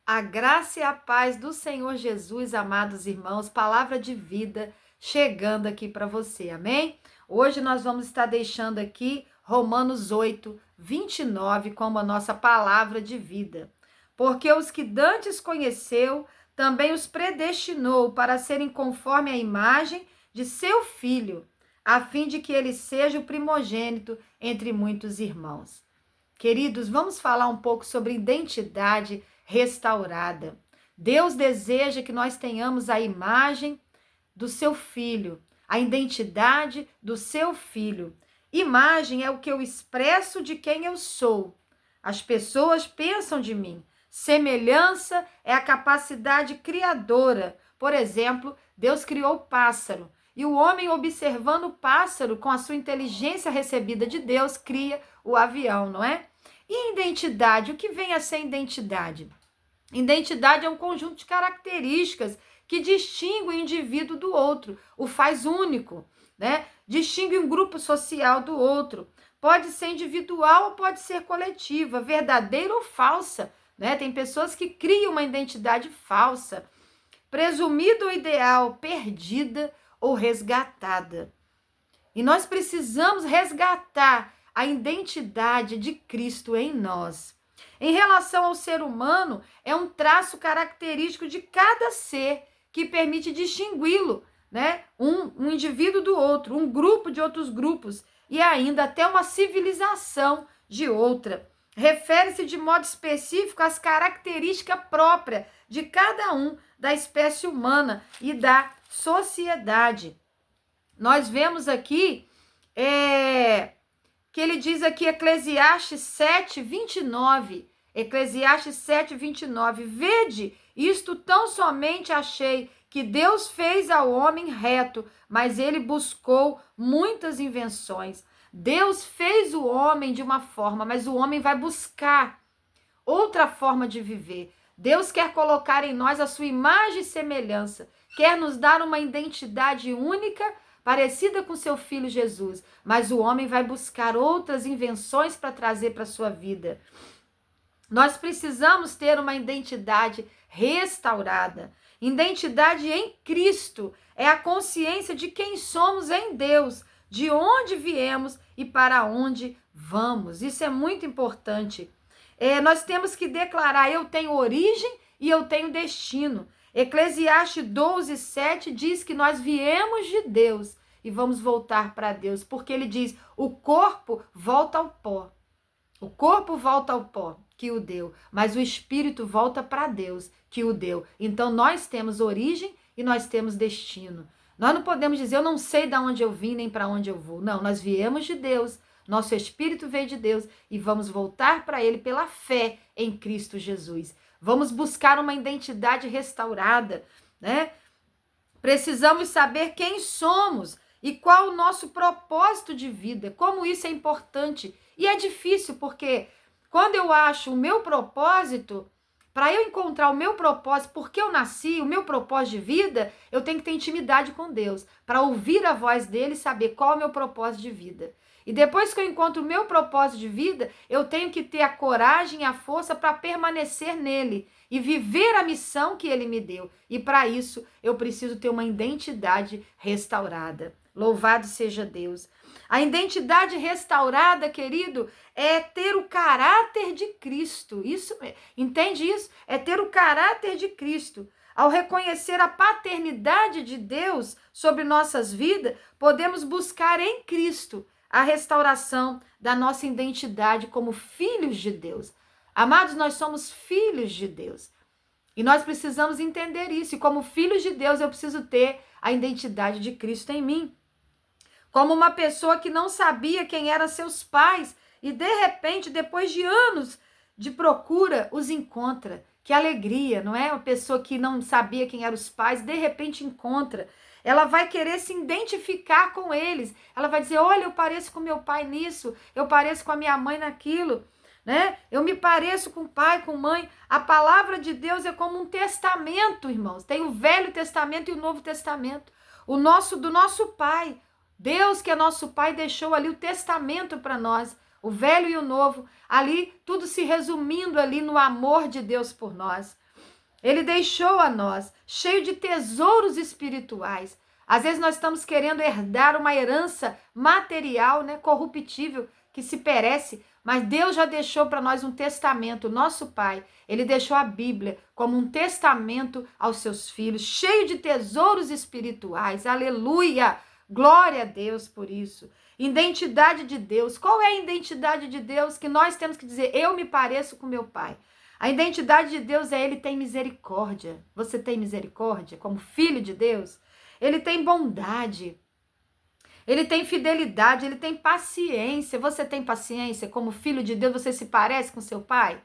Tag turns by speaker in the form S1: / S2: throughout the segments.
S1: A graça e a paz do Senhor Jesus, amados irmãos, palavra de vida chegando aqui para você, amém? Hoje nós vamos estar deixando aqui Romanos 8, 29 como a nossa palavra de vida. Porque os que dantes conheceu, também os predestinou para serem conforme a imagem de seu Filho, a fim de que ele seja o primogênito entre muitos irmãos. Queridos, vamos falar um pouco sobre identidade restaurada. Deus deseja que nós tenhamos a imagem do seu filho, a identidade do seu filho. Imagem é o que eu expresso de quem eu sou. As pessoas pensam de mim. Semelhança é a capacidade criadora. Por exemplo, Deus criou o pássaro. E o homem, observando o pássaro com a sua inteligência recebida de Deus, cria o avião, não é? E identidade? O que vem a ser identidade? Identidade é um conjunto de características que distingue o indivíduo do outro, o faz único, né? Distingue um grupo social do outro. Pode ser individual ou pode ser coletiva, verdadeira ou falsa, né? Tem pessoas que criam uma identidade falsa, presumida ou ideal, perdida ou resgatada. E nós precisamos resgatar a identidade de Cristo em nós. Em relação ao ser humano, é um traço característico de cada ser que permite distingui-lo, né? Um indivíduo do outro, um grupo de outros grupos e ainda até uma civilização de outra. Refere-se de modo específico às características próprias de cada um da espécie humana e da sociedade. Nós vemos aqui que ele diz aqui, Eclesiastes 7, 29. Eclesiastes 7, 29. Vede, isto tão somente achei, que Deus fez ao homem reto, mas ele buscou muitas invenções. Deus fez o homem de uma forma, mas o homem vai buscar outra forma de viver. Deus quer colocar em nós a sua imagem e semelhança, quer nos dar uma identidade única, parecida com seu filho Jesus, mas o homem vai buscar outras invenções para trazer para a sua vida. Nós precisamos ter uma identidade restaurada. Identidade em Cristo é a consciência de quem somos em Deus, de onde viemos e para onde vamos. Isso é muito importante. Nós temos que declarar, eu tenho origem e eu tenho destino. Eclesiastes 12, 7 diz que nós viemos de Deus e vamos voltar para Deus, porque ele diz, o corpo volta ao pó. O corpo volta ao pó, que o deu, mas o espírito volta para Deus, que o deu. Então nós temos origem e nós temos destino. Nós não podemos dizer, eu não sei de onde eu vim nem para onde eu vou. Não, nós viemos de Deus, nosso espírito veio de Deus e vamos voltar para ele pela fé em Cristo Jesus. Vamos buscar uma identidade restaurada, né? Precisamos saber quem somos e qual o nosso propósito de vida, como isso é importante. E é difícil, porque quando eu acho o meu propósito, para eu encontrar o meu propósito, porque eu nasci, o meu propósito de vida, eu tenho que ter intimidade com Deus, para ouvir a voz dele e saber qual é o meu propósito de vida. E depois que eu encontro o meu propósito de vida, eu tenho que ter a coragem e a força para permanecer nele e viver a missão que ele me deu. E para isso, eu preciso ter uma identidade restaurada. Louvado seja Deus. A identidade restaurada, querido, é ter o caráter de Cristo. Isso, entende isso? É ter o caráter de Cristo. Ao reconhecer a paternidade de Deus sobre nossas vidas, podemos buscar em Cristo a restauração da nossa identidade como filhos de Deus. Amados, nós somos filhos de Deus. E nós precisamos entender isso. E como filhos de Deus, eu preciso ter a identidade de Cristo em mim. Como uma pessoa que não sabia quem eram seus pais e de repente, depois de anos de procura, os encontra. Que alegria, não é? Uma pessoa que não sabia quem eram os pais, de repente encontra. Ela vai querer se identificar com eles. Ela vai dizer, olha, eu pareço com meu pai nisso, eu pareço com a minha mãe naquilo, né? Eu me pareço com pai, com mãe. A palavra de Deus é como um testamento, irmãos. Tem o Velho Testamento e o Novo Testamento. Do nosso pai. Deus, que é nosso pai, deixou ali o testamento para nós. O velho e o novo, ali tudo se resumindo ali no amor de Deus por nós. Ele deixou a nós, cheio de tesouros espirituais. Às vezes nós estamos querendo herdar uma herança material, né, corruptível, que se perece, mas Deus já deixou para nós um testamento, nosso Pai. Ele deixou a Bíblia como um testamento aos seus filhos, cheio de tesouros espirituais. Aleluia! Glória a Deus por isso. Identidade de Deus. Qual é a identidade de Deus que nós temos que dizer? Eu me pareço com meu Pai. A identidade de Deus é Ele tem misericórdia. Você tem misericórdia como filho de Deus? Ele tem bondade. Ele tem fidelidade, ele tem paciência. Você tem paciência? Como filho de Deus, você se parece com seu pai?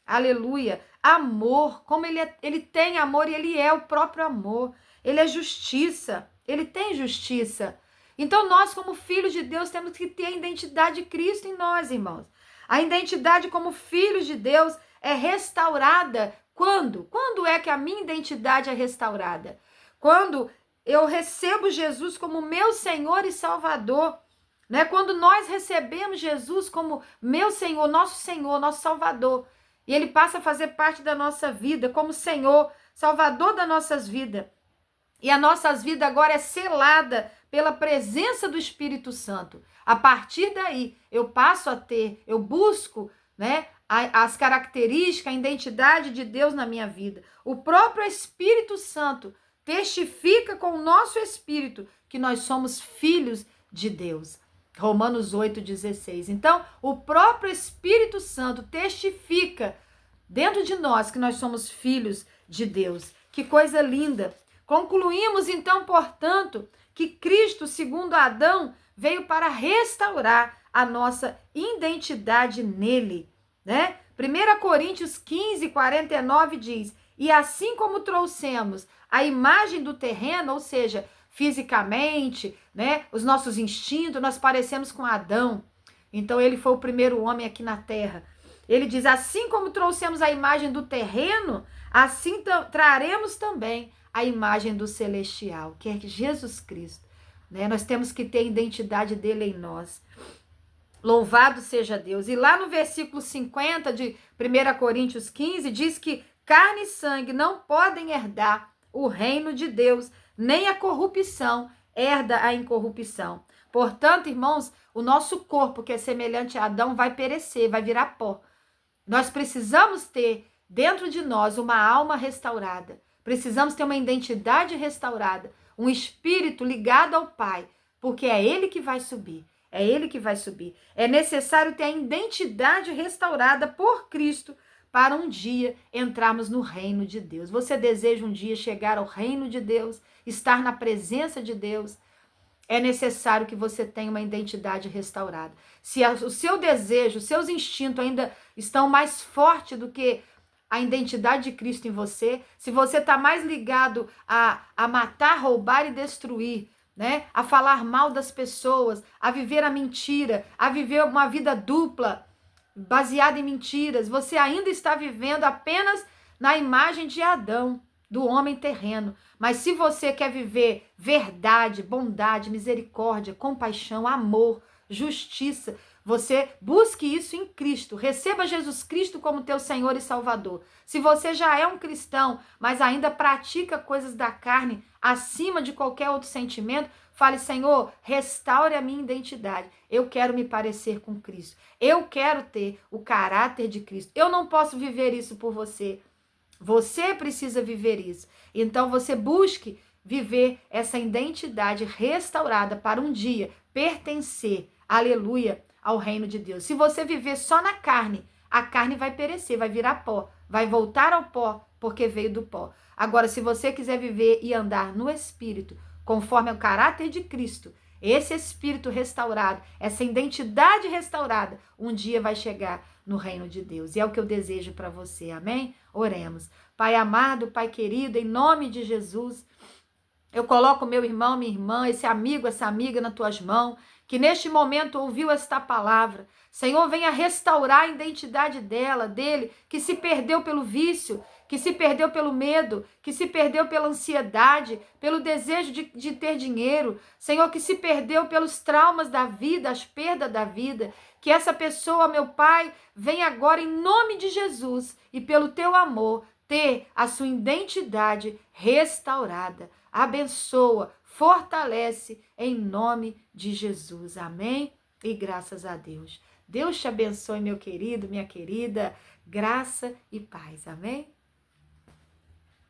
S1: Aleluia. Amor, como ele tem amor e ele é o próprio amor. Ele é justiça, ele tem justiça. Então nós, como filhos de Deus, temos que ter a identidade de Cristo em nós, irmãos. A identidade como filhos de Deus é restaurada quando? Quando é que a minha identidade é restaurada? Quando eu recebo Jesus como meu Senhor e Salvador, né? Quando nós recebemos Jesus como meu Senhor, nosso Salvador, e Ele passa a fazer parte da nossa vida como Senhor, Salvador das nossas vidas. E a nossas vidas agora é selada pela presença do Espírito Santo. A partir daí, eu passo a ter, eu busco, né, as características, a identidade de Deus na minha vida. O próprio Espírito Santo testifica com o nosso espírito que nós somos filhos de Deus. Romanos 8,16. Então, o próprio Espírito Santo testifica dentro de nós que nós somos filhos de Deus. Que coisa linda! Concluímos, então, portanto, que Cristo, segundo Adão, veio para restaurar a nossa identidade nele, né? 1 Coríntios 15:49 diz: e assim como trouxemos a imagem do terreno, ou seja, fisicamente, né, os nossos instintos, nós parecemos com Adão. Então ele foi o primeiro homem aqui na terra. Ele diz: assim como trouxemos a imagem do terreno, assim traremos também a imagem do celestial, que é Jesus Cristo, né? Nós temos que ter a identidade dele em nós. Louvado seja Deus. E lá no versículo 50 de 1 Coríntios 15, diz que carne e sangue não podem herdar o reino de Deus, nem a corrupção herda a incorrupção. Portanto, irmãos, o nosso corpo, que é semelhante a Adão, vai perecer, vai virar pó. Nós precisamos ter dentro de nós uma alma restaurada. Precisamos ter uma identidade restaurada, um espírito ligado ao Pai, porque é Ele que vai subir. É Ele que vai subir. É necessário ter a identidade restaurada por Cristo para um dia entrarmos no reino de Deus. Você deseja um dia chegar ao reino de Deus, estar na presença de Deus? É necessário que você tenha uma identidade restaurada. Se o seu desejo, os seus instintos ainda estão mais fortes do que a identidade de Cristo em você, se você está mais ligado a matar, roubar e destruir, né? A falar mal das pessoas, a viver a mentira, a viver uma vida dupla, baseada em mentiras, você ainda está vivendo apenas na imagem de Adão, do homem terreno. Mas se você quer viver verdade, bondade, misericórdia, compaixão, amor, justiça, você busque isso em Cristo. Receba Jesus Cristo como teu Senhor e Salvador. Se você já é um cristão, mas ainda pratica coisas da carne acima de qualquer outro sentimento, fale: Senhor, restaure a minha identidade. Eu quero me parecer com Cristo. Eu quero ter o caráter de Cristo. Eu não posso viver isso por você. Você precisa viver isso. Então você busque viver essa identidade restaurada para um dia pertencer, aleluia, ao reino de Deus. Se você viver só na carne, a carne vai perecer, vai virar pó, vai voltar ao pó, porque veio do pó. Agora, se você quiser viver e andar no Espírito, conforme o caráter de Cristo, esse Espírito restaurado, essa identidade restaurada, um dia vai chegar no reino de Deus. E é o que eu desejo para você, amém? Oremos. Pai amado, Pai querido, em nome de Jesus, eu coloco meu irmão, minha irmã, esse amigo, essa amiga nas tuas mãos, que neste momento ouviu esta palavra. Senhor, venha restaurar a identidade dele, que se perdeu pelo vício, que se perdeu pelo medo, que se perdeu pela ansiedade, pelo desejo de ter dinheiro. Senhor, que se perdeu pelos traumas da vida, as perdas da vida. Que essa pessoa, meu Pai, venha agora em nome de Jesus e pelo teu amor, ter a sua identidade restaurada. Abençoa, fortalece em nome de Jesus. Amém? E graças a Deus. Deus te abençoe, meu querido, minha querida. Graça e paz. Amém?